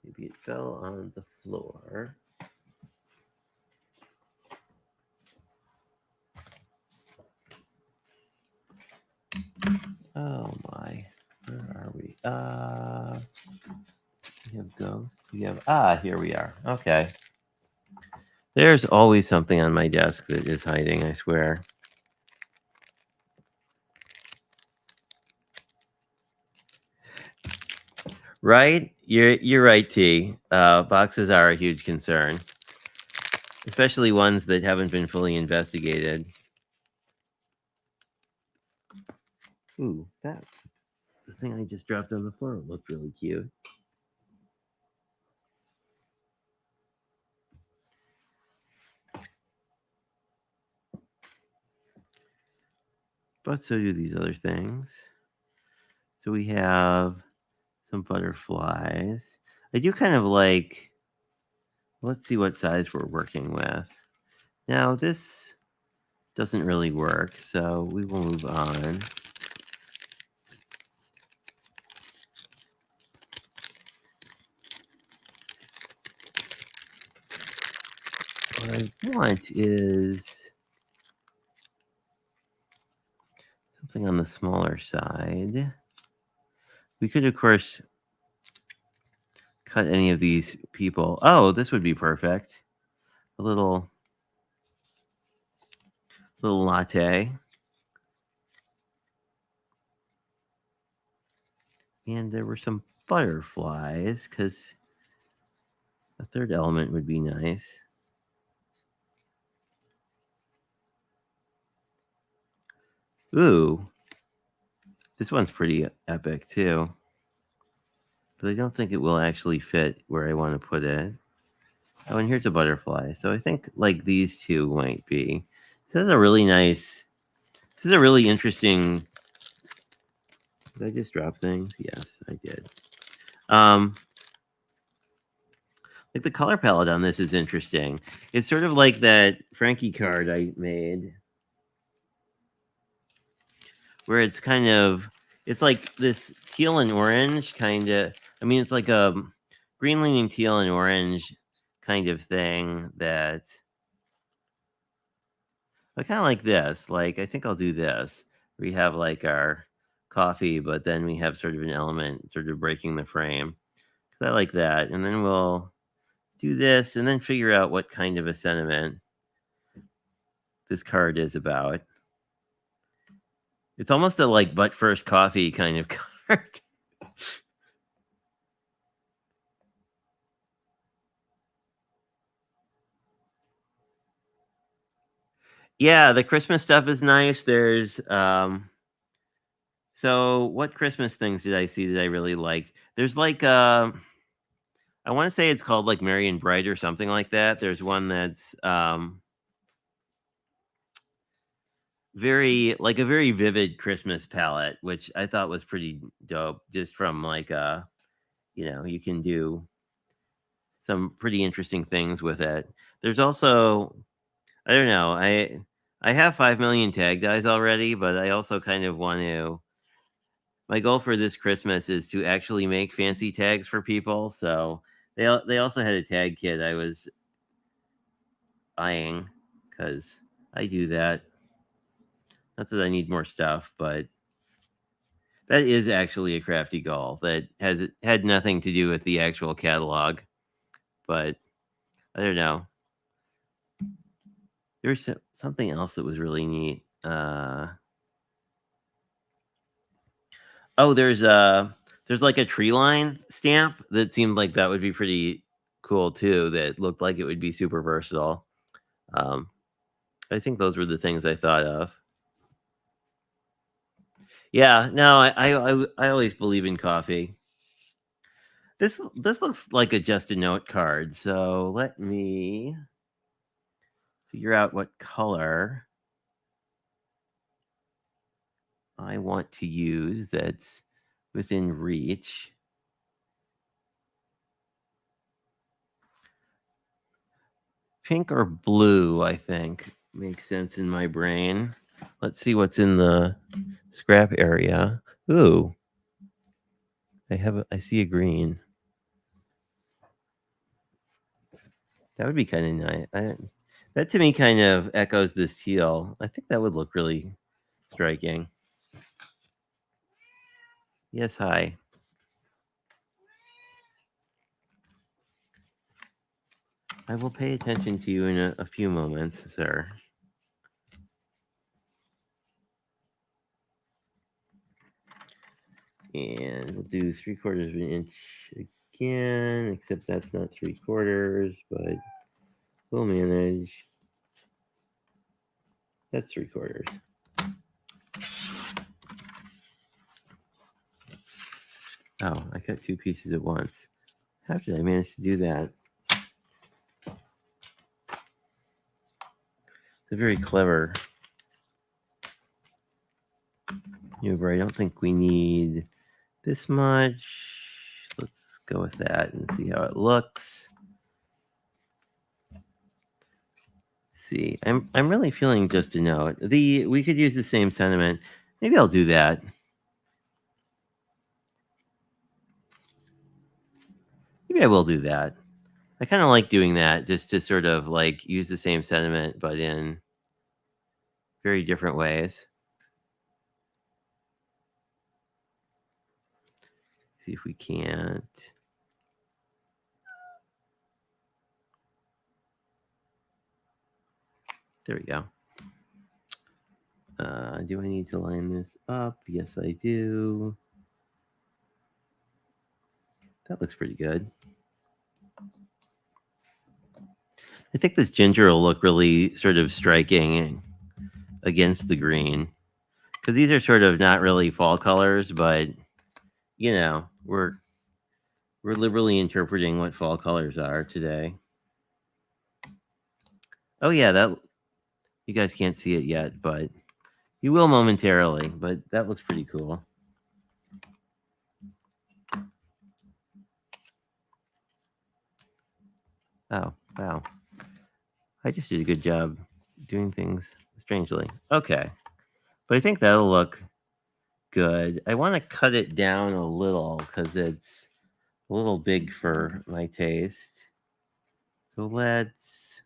Maybe it fell on the floor. Oh my. Where are we? We have ghosts. We have here we are. Okay. There's always something on my desk that is hiding, I swear. Right? You're right, T. Boxes are a huge concern, especially ones that haven't been fully investigated. Ooh, the thing I just dropped on the floor looked really cute. But so do these other things. So we have some butterflies. I do kind of let's see what size we're working with. Now this doesn't really work, so we will move on. What I want is something on the smaller side. We could, of course, cut any of these people. Oh, this would be perfect. A little latte. And there were some butterflies, because a third element would be nice. Ooh, this one's pretty epic too. But I don't think it will actually fit where I want to put it. Oh, and here's a butterfly. So I think like these two might be. This is a really nice. This is a really interesting. Did I just drop things? Yes, I did. Like the color palette on this is interesting. It's sort of like that Frankie card I made, where it's kind of, it's like this teal and orange kind of. I mean, it's like a green leaning teal and orange kind of thing that I kind of like this. Like, I think I'll do this. We have like our coffee, but then we have sort of an element sort of breaking the frame. 'Cause I like that. And then we'll do this and then figure out what kind of a sentiment this card is about. It's almost a like but first coffee kind of card. Yeah, the Christmas stuff is nice. There's so what Christmas things did I see that I really liked? There's like I want to say it's called like Merry and Bright or something like that. There's one that's very like a very vivid Christmas palette, which I thought was pretty dope. Just from like you can do some pretty interesting things with it. There's also I don't know I have 5 million tag dies already, but I also kind of want to. My goal for this Christmas is to actually make fancy tags for people. So they also had a tag kit I was eyeing because I do that. Not that I need more stuff, but that is actually a crafty goal that had nothing to do with the actual catalog. But I don't know. There's something else that was really neat. Oh, there's like a tree line stamp that seemed like that would be pretty cool too. That looked like it would be super versatile. Um, I think those were the things I thought of. Yeah, no, I always believe in coffee. This looks like a just a note card. So let me figure out what color I want to use that's within reach. Pink or blue, I think, makes sense in my brain. Let's see what's in the scrap area. Ooh, I see a green. That would be kind of nice. That to me kind of echoes this teal. I think that would look really striking. Yes, hi. I will pay attention to you in a few moments, sir. And we'll do 3/4 of an inch again, except that's not 3/4, but we'll manage. That's 3/4. Oh, I cut 2 pieces at once. How did I manage to do that? It's a very clever maneuver. I don't think we need this much. Let's go with that and see how it looks. See, I'm really feeling just a note. We could use the same sentiment. Maybe I'll do that. Maybe I will do that. I kinda like doing that just to sort of, like, use the same sentiment, but in very different ways. See if we can't. There we go. Do I need to line this up? Yes, I do. That looks pretty good. I think this ginger will look really sort of striking against the green because these are sort of not really fall colors, but we're liberally interpreting what fall colors are today. Oh yeah, that you guys can't see it yet, but you will momentarily. But that looks pretty cool. Oh wow, I just did a good job doing things strangely. Okay, but I think that'll look good. I want to cut it down a little because it's a little big for my taste. So let's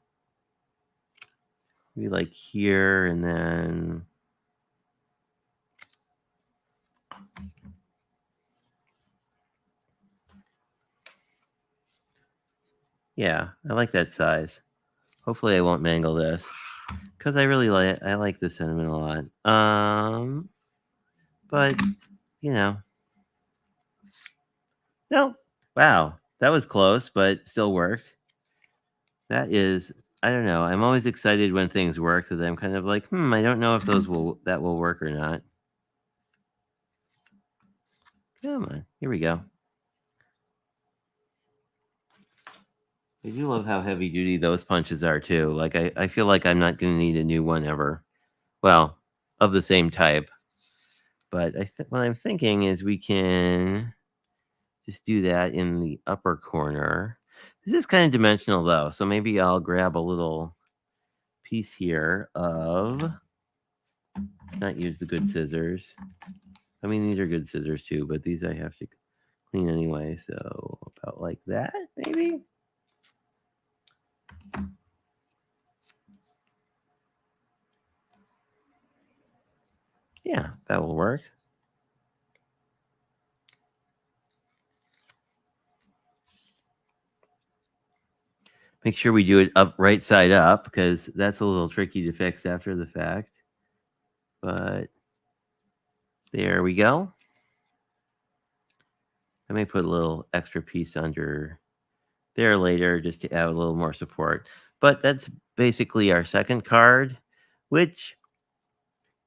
maybe like here and then. Yeah, I like that size. Hopefully I won't mangle this because I like the cinnamon a lot. But you know, no, wow, that was close, but still worked. That is, I don't know. I'm always excited when things work because I'm kind of like, I don't know if that will work or not. Come on, here we go. I do love how heavy duty those punches are too. Like I feel like I'm not going to need a new one ever. Well, of the same type. But what I'm thinking is we can just do that in the upper corner. This is kind of dimensional though, so maybe I'll grab a little piece here of not use the good scissors. I mean, these are good scissors too, but these I have to clean anyway. So about like that, maybe. Yeah, that will work. Make sure we do it up right side up because that's a little tricky to fix after the fact. But there we go. I may put a little extra piece under there later just to add a little more support. But that's basically our second card, which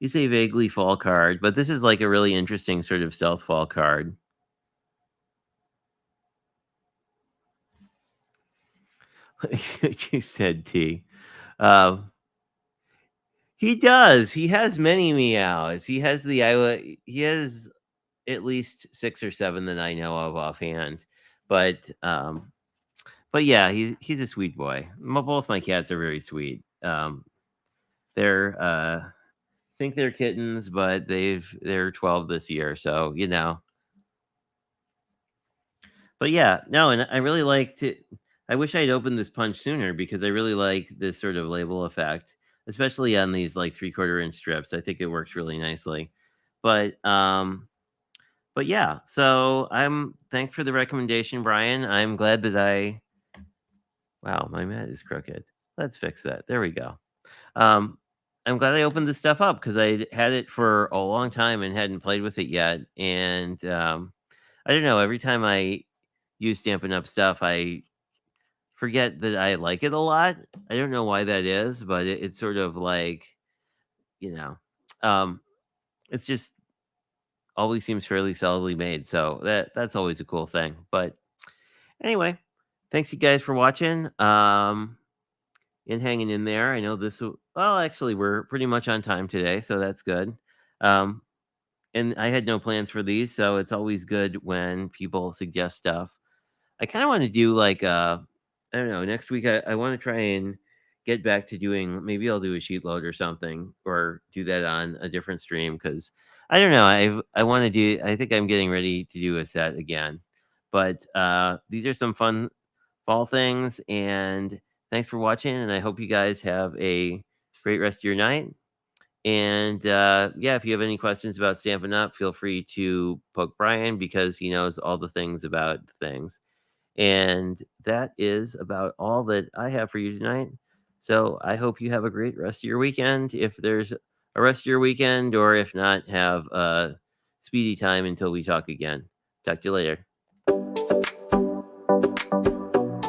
is a vaguely fall card, but this is like a really interesting sort of stealth fall card. Like you said, T. Um, he does. He has many meows. He has at least 6 or 7 that I know of offhand. But yeah, he's a sweet boy. Both my cats are very sweet. They're think they're kittens, but they're 12 this year, so But yeah, no, and I really liked it. I wish I'd opened this punch sooner because I really like this sort of label effect, especially on these like 3/4 inch strips. I think it works really nicely. But but yeah, so I'm thanks for the recommendation, Brian. I'm glad that wow, my mat is crooked. Let's fix that. There we go. Um, I'm glad I opened this stuff up because I had it for a long time and hadn't played with it yet. And I don't know. Every time I use Stampin' Up stuff, I forget that I like it a lot. I don't know why that is, but it's sort of like you know, um, it's just always seems fairly solidly made. So that's always a cool thing. But anyway, thanks you guys for watching. And hanging in there. I know well, actually, we're pretty much on time today, so that's good. Um, and I had no plans for these, so it's always good when people suggest stuff. I kind of want to do like, I don't know, next week I want to try and get back to doing, maybe I'll do a sheet load or something, or do that on a different stream because I don't know. I want to I think I'm getting ready to do a set again. But these are some fall things. And thanks for watching. And I hope you guys have a great rest of your night. And yeah, if you have any questions about Stampin' Up, feel free to poke Brian because he knows all the things about things. And that is about all that I have for you tonight. So I hope you have a great rest of your weekend. If there's a rest of your weekend, or if not, have a speedy time until we talk again. Talk to you later.